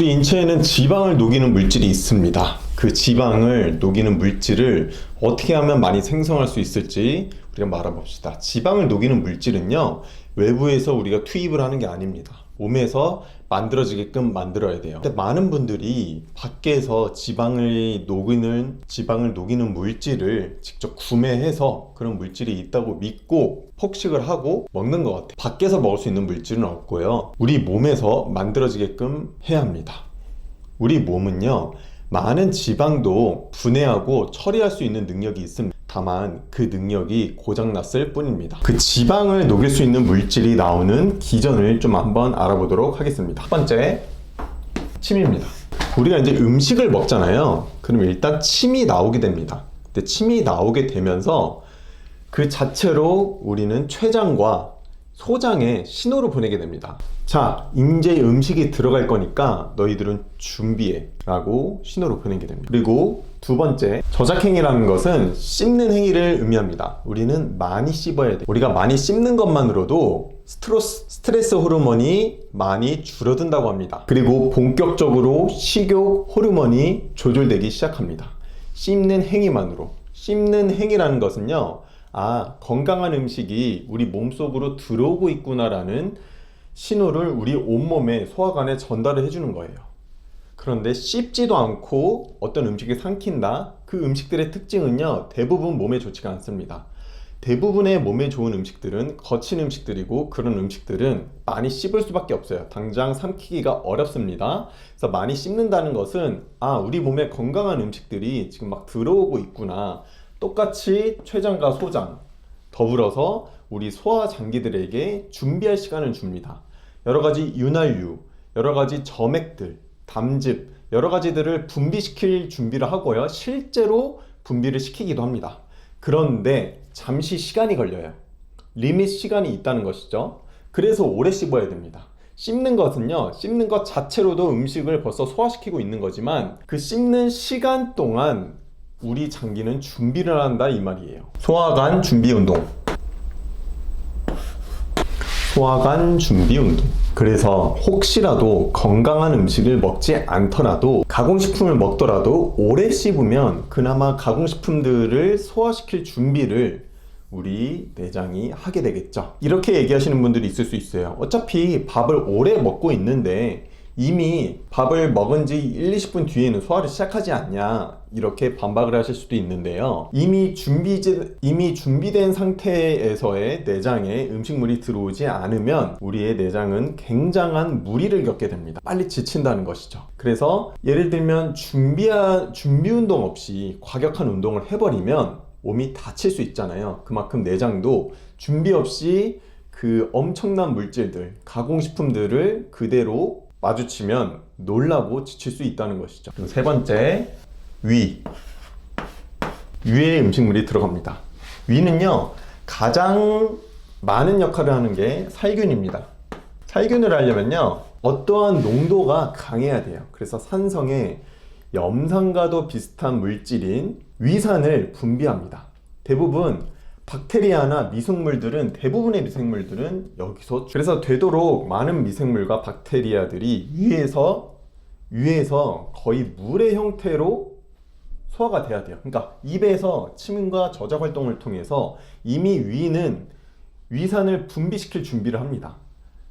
우리 인체에는 지방을 녹이는 물질이 있습니다. 그 지방을 녹이는 물질을 어떻게 하면 많이 생성할 수 있을지 우리가 알아봅시다. 지방을 녹이는 물질은요, 외부에서 우리가 투입을 하는 게 아닙니다. 몸에서 만들어지게끔 만들어야 돼요. 근데 많은 분들이 밖에서 지방을 녹이는 물질을 직접 구매해서 그런 물질이 있다고 믿고 폭식을 하고 먹는 것 같아요. 밖에서 먹을 수 있는 물질은 없고요, 우리 몸에서 만들어지게끔 해야 합니다. 우리 몸은요, 많은 지방도 분해하고 처리할 수 있는 능력이 있습니다. 다만 그 능력이 고장났을 뿐입니다. 그 지방을 녹일 수 있는 물질이 나오는 기전을 좀 한번 알아보도록 하겠습니다. 첫 번째, 침입니다. 우리가 이제 음식을 먹잖아요. 그럼 일단 침이 나오게 됩니다. 근데 침이 나오게 되면서 그 자체로 우리는 췌장과 소장에 신호를 보내게 됩니다. 자, 이제 음식이 들어갈 거니까 너희들은 준비해 라고 신호를 보내게 됩니다. 그리고 두 번째, 저작행위라는 것은 씹는 행위를 의미합니다. 우리는 많이 씹어야 돼. 우리가 많이 씹는 것만으로도 스트레스 호르몬이 많이 줄어든다고 합니다. 그리고 본격적으로 식욕 호르몬이 조절되기 시작합니다. 씹는 행위만으로. 씹는 행위라는 것은요, 건강한 음식이 우리 몸속으로 들어오고 있구나라는 신호를 우리 온몸에, 소화관에 전달을 해주는 거예요. 그런데 씹지도 않고 어떤 음식을 삼킨다? 그 음식들의 특징은요, 대부분 몸에 좋지가 않습니다. 대부분의 몸에 좋은 음식들은 거친 음식들이고, 그런 음식들은 많이 씹을 수밖에 없어요. 당장 삼키기가 어렵습니다. 그래서 많이 씹는다는 것은 우리 몸에 건강한 음식들이 지금 막 들어오고 있구나, 똑같이 췌장과 소장, 더불어서 우리 소화장기들에게 준비할 시간을 줍니다. 여러 가지 윤활유, 여러 가지 점액들, 담즙, 여러 가지들을 분비시킬 준비를 하고요, 실제로 분비를 시키기도 합니다. 그런데 잠시 시간이 걸려요. 리밋 시간이 있다는 것이죠. 그래서 오래 씹어야 됩니다. 씹는 것은요, 씹는 것 자체로도 음식을 벌써 소화시키고 있는 거지만, 그 씹는 시간 동안 우리 장기는 준비를 한다, 이 말이에요. 소화관 준비 운동. 소화관 준비 운동. 그래서 혹시라도 건강한 음식을 먹지 않더라도, 가공식품을 먹더라도 오래 씹으면 그나마 가공식품들을 소화시킬 준비를 우리 내장이 하게 되겠죠. 이렇게 얘기하시는 분들이 있을 수 있어요. 어차피 밥을 오래 먹고 있는데 이미 밥을 먹은 지 1, 20분 뒤에는 소화를 시작하지 않냐, 이렇게 반박을 하실 수도 있는데요. 이미 준비된 상태에서의 내장에 음식물이 들어오지 않으면 우리의 내장은 굉장한 무리를 겪게 됩니다. 빨리 지친다는 것이죠. 그래서 예를 들면 준비 운동 없이 과격한 운동을 해버리면 몸이 다칠 수 있잖아요. 그만큼 내장도 준비 없이 그 엄청난 물질들, 가공식품들을 그대로 마주치면 놀라고 지칠 수 있다는 것이죠. 그리고 세 번째, 위에 음식물이 들어갑니다. 위는요, 가장 많은 역할을 하는 게 살균입니다. 살균을 하려면요, 어떠한 농도가 강해야 돼요. 그래서 산성에 염산과도 비슷한 물질인 위산을 분비합니다. 박테리아나 대부분의 미생물들은 여기서, 그래서 되도록 많은 미생물과 박테리아들이 위에서 거의 물의 형태로 소화가 돼야 돼요. 그러니까 입에서 침과 저작 활동을 통해서 이미 위는 위산을 분비시킬 준비를 합니다.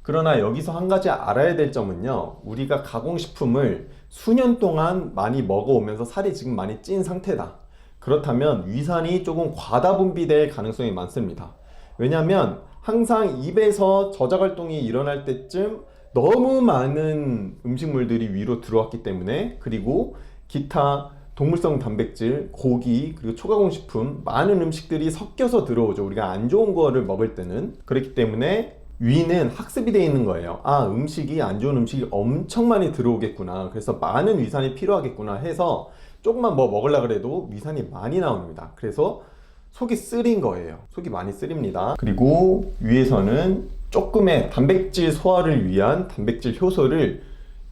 그러나 여기서 한 가지 알아야 될 점은요, 우리가 가공식품을 수년 동안 많이 먹어오면서 살이 지금 많이 찐 상태다. 그렇다면 위산이 조금 과다 분비될 가능성이 많습니다. 왜냐하면 항상 입에서 저작활동이 일어날 때쯤 너무 많은 음식물들이 위로 들어왔기 때문에, 그리고 기타 동물성 단백질, 고기, 그리고 초가공식품, 많은 음식들이 섞여서 들어오죠. 우리가 안 좋은 거를 먹을 때는. 그렇기 때문에 위는 학습이 되어 있는 거예요. 음식이, 안 좋은 음식이 엄청 많이 들어오겠구나, 그래서 많은 위산이 필요하겠구나 해서 조금만 먹으려고 해도 위산이 많이 나옵니다. 그래서 속이 쓰린 거예요. 속이 많이 쓰립니다. 그리고 위에서는 조금의 단백질 소화를 위한 단백질 효소를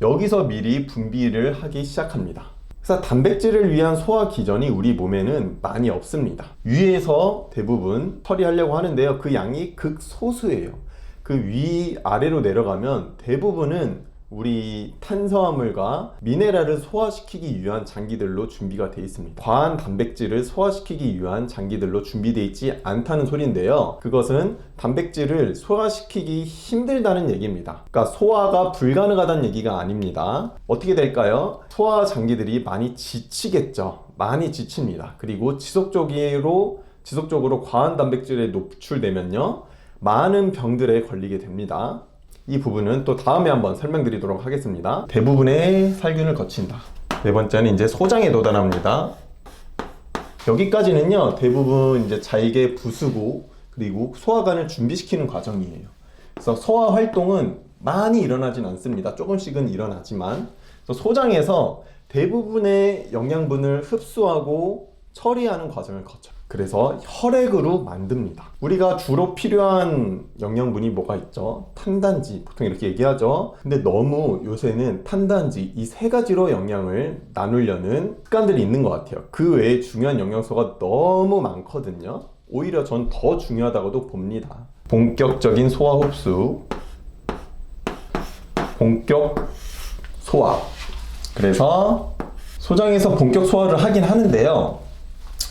여기서 미리 분비를 하기 시작합니다. 그래서 단백질을 위한 소화 기전이 우리 몸에는 많이 없습니다. 위에서 대부분 처리하려고 하는데요, 그 양이 극소수예요. 그 위 아래로 내려가면 대부분은 우리 탄수화물과 미네랄을 소화시키기 위한 장기들로 준비가 되어 있습니다. 과한 단백질을 소화시키기 위한 장기들로 준비되어 있지 않다는 소리인데요. 그것은 단백질을 소화시키기 힘들다는 얘기입니다. 그러니까 소화가 불가능하다는 얘기가 아닙니다. 어떻게 될까요? 소화 장기들이 많이 지치겠죠. 많이 지칩니다. 그리고 지속적으로 과한 단백질에 노출되면요, 많은 병들에 걸리게 됩니다. 이 부분은 또 다음에 한번 설명드리도록 하겠습니다. 대부분의 살균을 거친다. 네 번째는 이제 소장에 도달합니다. 여기까지는요, 대부분 이제 잘게 부수고 그리고 소화관을 준비시키는 과정이에요. 그래서 소화 활동은 많이 일어나진 않습니다. 조금씩은 일어나지만, 그래서 소장에서 대부분의 영양분을 흡수하고 처리하는 과정을 거쳐요. 그래서 혈액으로 만듭니다. 우리가 주로 필요한 영양분이 뭐가 있죠? 탄단지, 보통 이렇게 얘기하죠. 근데 너무 요새는 탄단지 이 세 가지로 영양을 나누려는 습관들이 있는 것 같아요. 그 외에 중요한 영양소가 너무 많거든요. 오히려 전 더 중요하다고도 봅니다. 본격적인 소화 흡수, 본격 소화. 그래서 소장에서 본격 소화를 하긴 하는데요,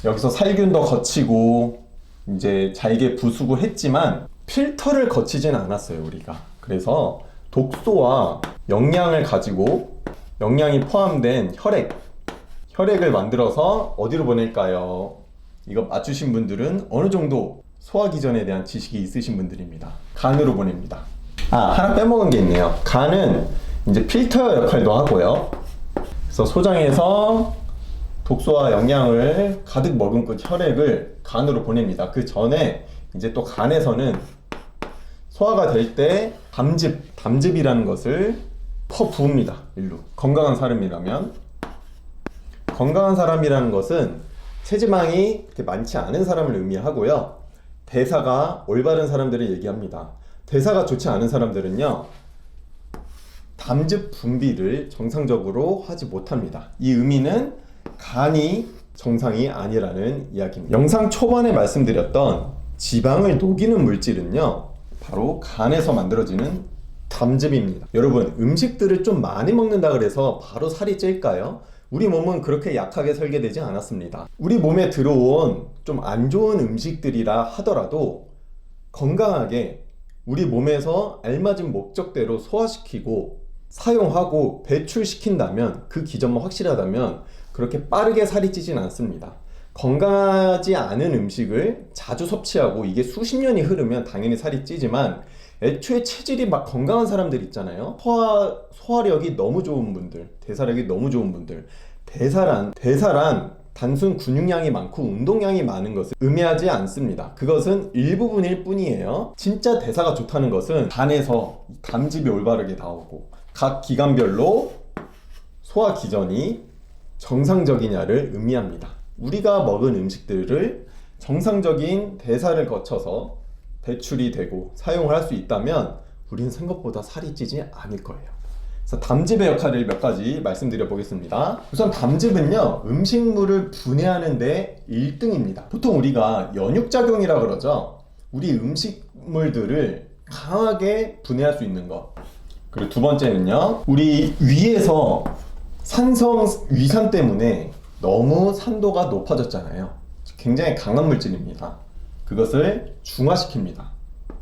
여기서 살균도 거치고 이제 잘게 부수고 했지만 필터를 거치진 않았어요, 우리가. 그래서 독소와 영양을 가지고, 영양이 포함된 혈액을 만들어서 어디로 보낼까요? 이거 맞추신 분들은 어느 정도 소화 기전에 대한 지식이 있으신 분들입니다. 간으로 보냅니다. 하나 빼먹은 게 있네요. 간은 이제 필터 역할도 하고요. 그래서 소장에서 독소와 영양을 가득 머금고 혈액을 간으로 보냅니다. 그 전에 이제 또 간에서는 소화가 될 때 담즙이라는 것을 퍼부읍니다. 일로. 건강한 사람이라는 것은 체지방이 그렇게 많지 않은 사람을 의미하고요. 대사가 올바른 사람들을 얘기합니다. 대사가 좋지 않은 사람들은요, 담즙 분비를 정상적으로 하지 못합니다. 이 의미는 간이 정상이 아니라는 이야기입니다. 영상 초반에 말씀드렸던 지방을 녹이는 물질은요, 바로 간에서 만들어지는 담즙입니다. 여러분, 음식들을 좀 많이 먹는다 그래서 바로 살이 찔까요? 우리 몸은 그렇게 약하게 설계되지 않았습니다. 우리 몸에 들어온 좀 안 좋은 음식들이라 하더라도 건강하게 우리 몸에서 알맞은 목적대로 소화시키고 사용하고 배출시킨다면, 그 기전만 확실하다면 그렇게 빠르게 살이 찌진 않습니다. 건강하지 않은 음식을 자주 섭취하고 이게 수십 년이 흐르면 당연히 살이 찌지만, 애초에 체질이 막 건강한 사람들 있잖아요. 소화력이 너무 좋은 분들, 대사력이 너무 좋은 분들. 대사란 단순 근육량이 많고 운동량이 많은 것을 의미하지 않습니다. 그것은 일부분일 뿐이에요. 진짜 대사가 좋다는 것은 간에서 담즙이 올바르게 나오고 각 기관별로 소화 기전이 정상적이냐를 의미합니다. 우리가 먹은 음식들을 정상적인 대사를 거쳐서 배출이 되고 사용을 할 수 있다면 우리는 생각보다 살이 찌지 않을 거예요. 그래서 담즙의 역할을 몇 가지 말씀드려 보겠습니다. 우선 담즙은요, 음식물을 분해하는 데 1등입니다. 보통 우리가 연육작용이라 그러죠. 우리 음식물들을 강하게 분해할 수 있는 것. 그리고 두 번째는요, 우리 위에서 위산 때문에 너무 산도가 높아졌잖아요. 굉장히 강한 물질입니다. 그것을 중화시킵니다.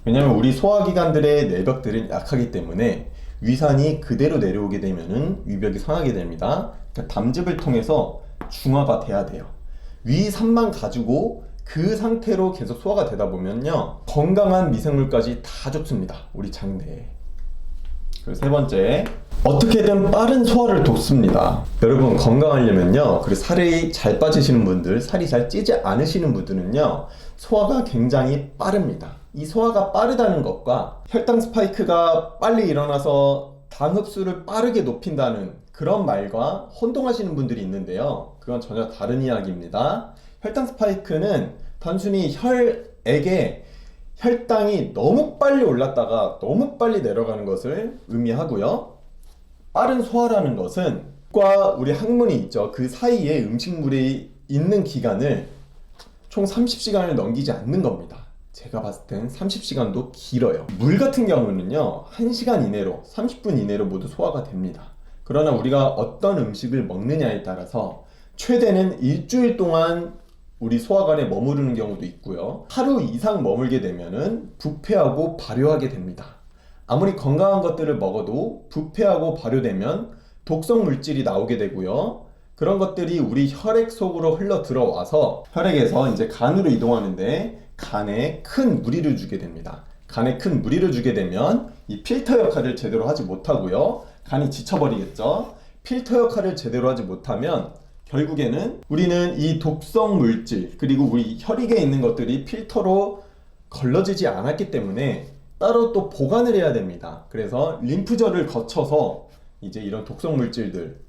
왜냐하면 우리 소화기관들의 내벽들은 약하기 때문에 위산이 그대로 내려오게 되면은 위벽이 상하게 됩니다. 그러니까 담즙을 통해서 중화가 돼야 돼요. 위산만 가지고 그 상태로 계속 소화가 되다 보면요, 건강한 미생물까지 다 좋습니다, 우리 장내에. 그리고 세 번째, 어떻게든 빠른 소화를 돕습니다. 여러분, 건강하려면요, 그리고 살이 잘 빠지시는 분들, 살이 잘 찌지 않으시는 분들은요, 소화가 굉장히 빠릅니다. 이 소화가 빠르다는 것과 혈당 스파이크가 빨리 일어나서 당 흡수를 빠르게 높인다는 그런 말과 혼동하시는 분들이 있는데요, 그건 전혀 다른 이야기입니다. 혈당 스파이크는 단순히 혈액에 혈당이 너무 빨리 올랐다가 너무 빨리 내려가는 것을 의미하고요, 빠른 소화라는 것은 과 우리 항문이 있죠. 그 사이에 음식물이 있는 기간을 총 30시간을 넘기지 않는 겁니다. 제가 봤을 땐 30시간도 길어요. 물 같은 경우는요 1시간 이내로 30분 이내로 모두 소화가 됩니다. 그러나 우리가 어떤 음식을 먹느냐에 따라서 최대는 일주일 동안 우리 소화관에 머무르는 경우도 있고요. 하루 이상 머물게 되면은 부패하고 발효하게 됩니다. 아무리 건강한 것들을 먹어도 부패하고 발효되면 독성 물질이 나오게 되고요. 그런 것들이 우리 혈액 속으로 흘러 들어와서 혈액에서 이제 간으로 이동하는데 간에 큰 무리를 주게 됩니다. 간에 큰 무리를 주게 되면 이 필터 역할을 제대로 하지 못하고요. 간이 지쳐버리겠죠. 필터 역할을 제대로 하지 못하면 결국에는 우리는 이 독성 물질 그리고 우리 혈액에 있는 것들이 필터로 걸러지지 않았기 때문에 따로 또 보관을 해야 됩니다. 그래서 림프절을 거쳐서 이제 이런 독성 물질들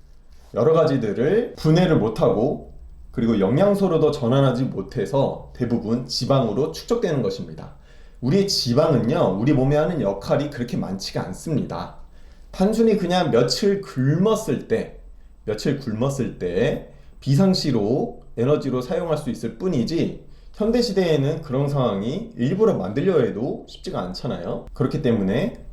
여러 가지들을 분해를 못하고 그리고 영양소로도 전환하지 못해서 대부분 지방으로 축적되는 것입니다. 우리의 지방은요 우리 몸에 하는 역할이 그렇게 많지가 않습니다. 단순히 그냥 며칠 굶었을 때 비상시로 에너지로 사용할 수 있을 뿐이지 현대시대에는 그런 상황이 일부러 만들려 해도 쉽지가 않잖아요. 그렇기 때문에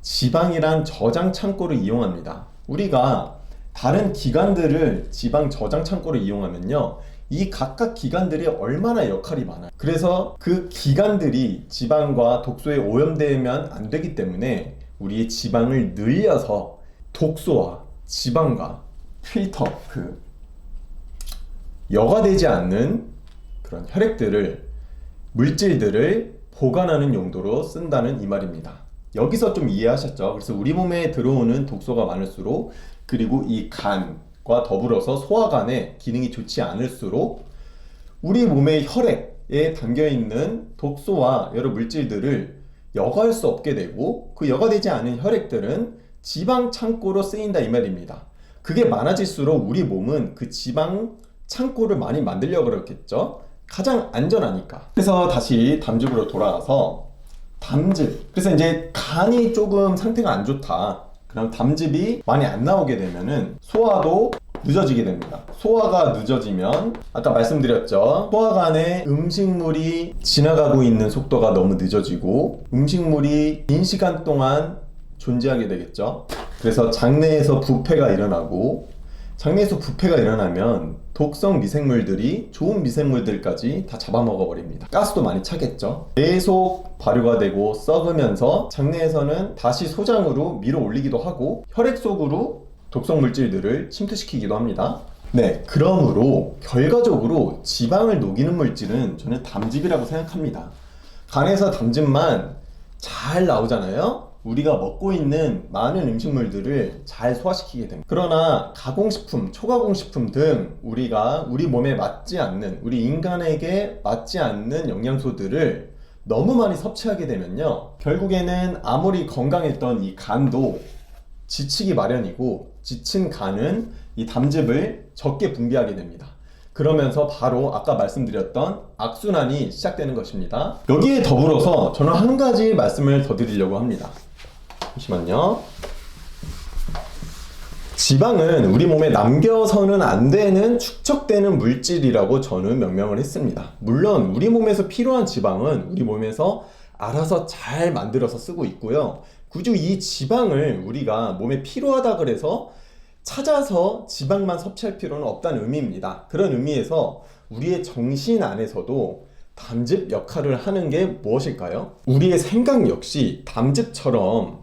지방이란 저장 창고를 이용합니다. 우리가 다른 기관들을 지방 저장 창고를 이용하면요 이 각각 기관들이 얼마나 역할이 많아요. 그래서 그 기관들이 지방과 독소에 오염되면 안 되기 때문에 우리의 지방을 늘려서 독소와 지방과 필터, 여과되지 않는 그런 혈액들을 물질들을 보관하는 용도로 쓴다는 이 말입니다. 여기서 좀 이해하셨죠? 그래서 우리 몸에 들어오는 독소가 많을수록 그리고 이 간과 더불어서 소화관의 기능이 좋지 않을수록 우리 몸의 혈액에 담겨있는 독소와 여러 물질들을 여과할 수 없게 되고 그 여과되지 않은 혈액들은 지방 창고로 쓰인다 이 말입니다. 그게 많아질수록 우리 몸은 그 지방 창고를 많이 만들려고 그렇겠죠. 가장 안전하니까. 그래서 다시 담즙으로 돌아와서 담즙. 그래서 이제 간이 조금 상태가 안 좋다. 그럼 담즙이 많이 안 나오게 되면은 소화도 늦어지게 됩니다. 소화가 늦어지면 아까 말씀드렸죠. 소화관에 음식물이 지나가고 있는 속도가 너무 늦어지고 음식물이 긴 시간 동안 존재하게 되겠죠. 그래서 장내에서 부패가 일어나고 장내에서 부패가 일어나면 독성 미생물들이 좋은 미생물들까지 다 잡아먹어 버립니다. 가스도 많이 차겠죠. 계속 발효가 되고 썩으면서 장내에서는 다시 소장으로 밀어 올리기도 하고 혈액 속으로 독성 물질들을 침투시키기도 합니다. 네, 그러므로 결과적으로 지방을 녹이는 물질은 저는 담즙이라고 생각합니다. 간에서 담즙만 잘 나오잖아요. 우리가 먹고 있는 많은 음식물들을 잘 소화시키게 됩니다. 그러나 가공식품, 초가공식품 등 우리 몸에 맞지 않는, 우리 인간에게 맞지 않는 영양소들을 너무 많이 섭취하게 되면요 결국에는 아무리 건강했던 이 간도 지치기 마련이고 지친 간은 이 담즙을 적게 분비하게 됩니다. 그러면서 바로 아까 말씀드렸던 악순환이 시작되는 것입니다. 여기에 더불어서 저는 한 가지 말씀을 더 드리려고 합니다. 잠시만요. 지방은 우리 몸에 남겨서는 안 되는 축적되는 물질이라고 저는 명명을 했습니다. 물론 우리 몸에서 필요한 지방은 우리 몸에서 알아서 잘 만들어서 쓰고 있고요. 굳이 이 지방을 우리가 몸에 필요하다 그래서 찾아서 지방만 섭취할 필요는 없다는 의미입니다. 그런 의미에서 우리의 정신 안에서도 담즙 역할을 하는 게 무엇일까요? 우리의 생각 역시 담즙처럼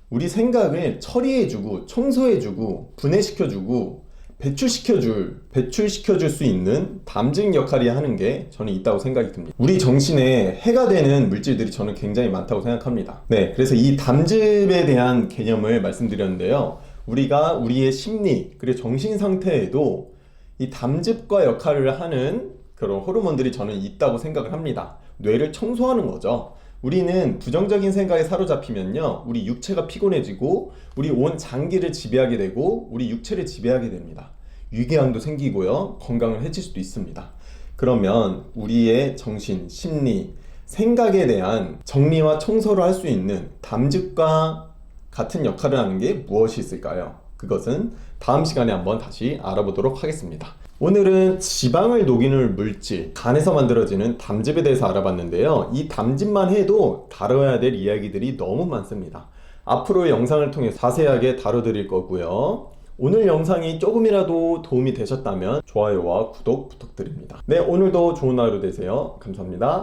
우리 생각을 처리해주고 청소해주고 분해시켜주고 배출시켜줄 수 있는 담즙 역할이 하는 게 저는 있다고 생각이 듭니다. 우리 정신에 해가 되는 물질들이 저는 굉장히 많다고 생각합니다. 네, 그래서 이 담즙에 대한 개념을 말씀드렸는데요. 우리가 우리의 심리 그리고 정신 상태에도 이 담즙과 역할을 하는 그런 호르몬들이 저는 있다고 생각을 합니다. 뇌를 청소하는 거죠. 우리는 부정적인 생각에 사로잡히면요 우리 육체가 피곤해지고 우리 온 장기를 지배하게 되고 우리 육체를 지배하게 됩니다. 위궤양도 생기고요 건강을 해칠 수도 있습니다. 그러면 우리의 정신, 심리, 생각에 대한 정리와 청소를 할 수 있는 담즙과 같은 역할을 하는 게 무엇이 있을까요? 그것은 다음 시간에 한번 다시 알아보도록 하겠습니다. 오늘은 지방을 녹이는 물질, 간에서 만들어지는 담즙에 대해서 알아봤는데요. 이 담즙만 해도 다뤄야 될 이야기들이 너무 많습니다. 앞으로 영상을 통해 자세하게 다뤄드릴 거고요. 오늘 영상이 조금이라도 도움이 되셨다면 좋아요와 구독 부탁드립니다. 네, 오늘도 좋은 하루 되세요. 감사합니다.